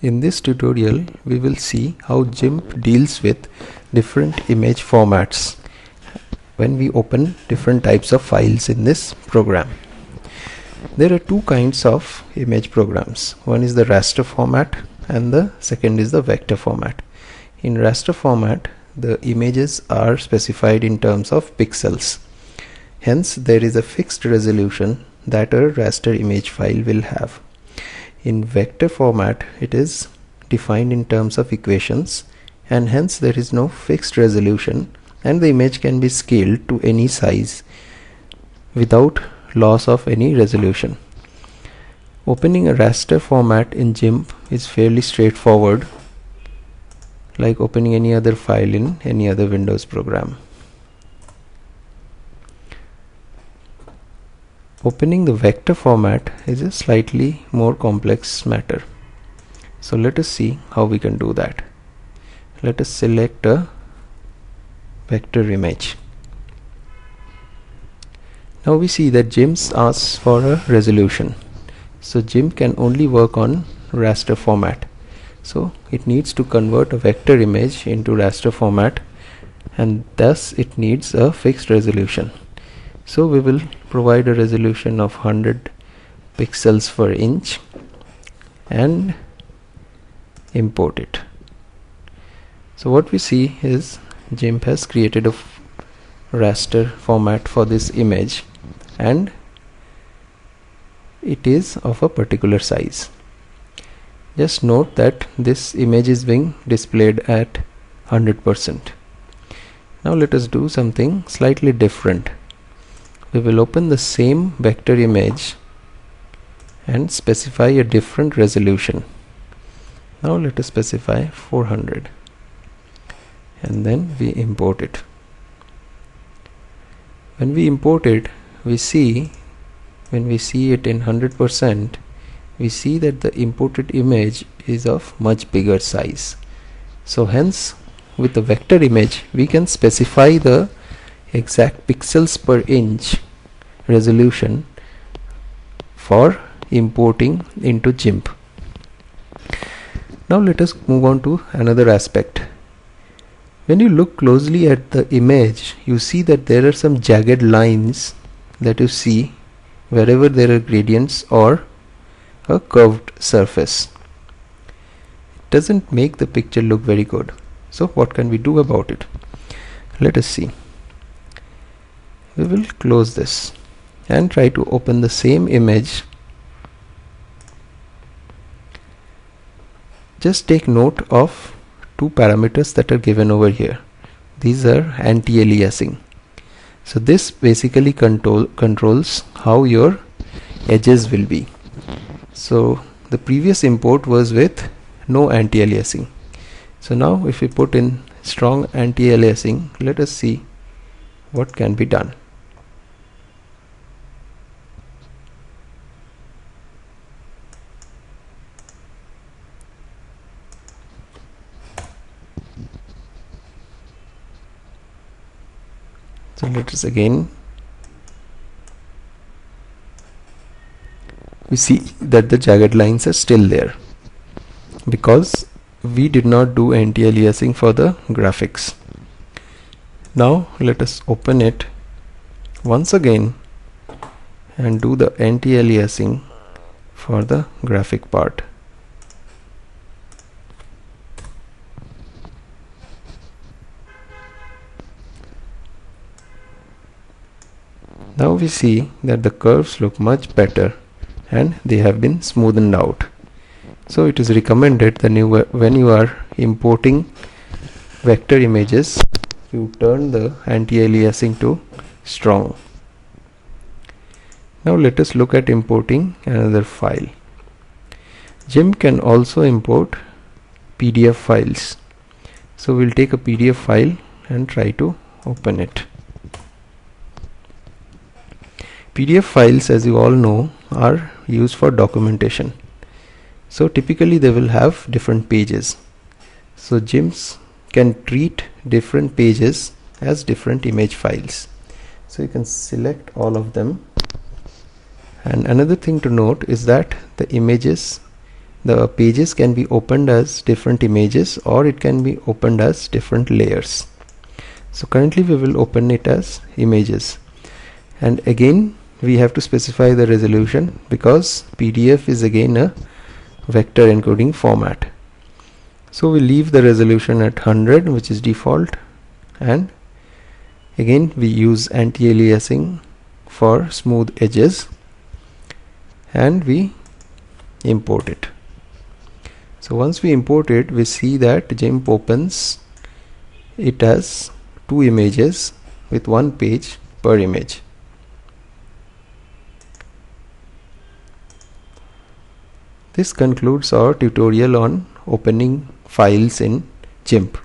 In this tutorial, we will see how GIMP deals with different image formats when we open different types of files in this program. There are two kinds of image programs. One is the raster format and the second is the vector format. In raster format, the images are specified in terms of pixels. Hence, there is a fixed resolution that a raster image file will have. In vector format, it is defined in terms of equations, and hence there is no fixed resolution, and the image can be scaled to any size without loss of any resolution. Opening a raster format in GIMP is fairly straightforward, like opening any other file in any other Windows program. Opening the vector format is a slightly more complex matter. So let us see how we can do that. Let us select a vector image. Now we see that GIMP asks for a resolution. So GIMP can only work on raster format. So it needs to convert a vector image into raster format, and thus it needs a fixed resolution. So we will provide a resolution of 100 pixels per inch and import it. So what we see is GIMP has created a raster format for this image, and it is of a particular size. Just note that this image is being displayed at 100%. Now let us do something slightly different. We will open the same vector image and specify a different resolution. Now let us specify 400 and then we import it. When we import it, when we see it in 100%, we see that the imported image is of much bigger size. So hence, with the vector image, we can specify the exact pixels per inch resolution for importing into GIMP. Now let us move on to another aspect. When you look closely at the image, you see that there are some jagged lines that you see wherever there are gradients or a curved surface. It doesn't make the picture look very good. So what can we do about it? Let us see. We will close this and try to open the same image. Just take note of two parameters that are given over here. These are anti-aliasing. So this basically controls how your edges will be. So the previous import was with no anti-aliasing. So now if we put in strong anti-aliasing, let us see what can be done. So let us again, we see that the jagged lines are still there because we did not do anti-aliasing for the graphics. Now let us open it once again and do the anti-aliasing for the graphic part. Now we see that the curves look much better and they have been smoothened out. So it is recommended that when you are importing vector images, you turn the anti-aliasing to strong. Now let us look at importing another file. GIMP can also import PDF files. So we'll take a PDF file and try to open it. PDF files, as you all know, are used for documentation. So typically they will have different pages. So GIMP can treat different pages as different image files. So you can select all of them, and another thing to note is that the images The pages can be opened as different images, or it can be opened as different layers. So currently we will open it as images, and again we have to specify the resolution because PDF is again a vector encoding format. So we leave the resolution at 100, which is default, and again we use anti-aliasing for smooth edges, and we import it. So once we import it, we see that GIMP opens it as 2 images with 1 page per image. This concludes our tutorial on opening files in GIMP.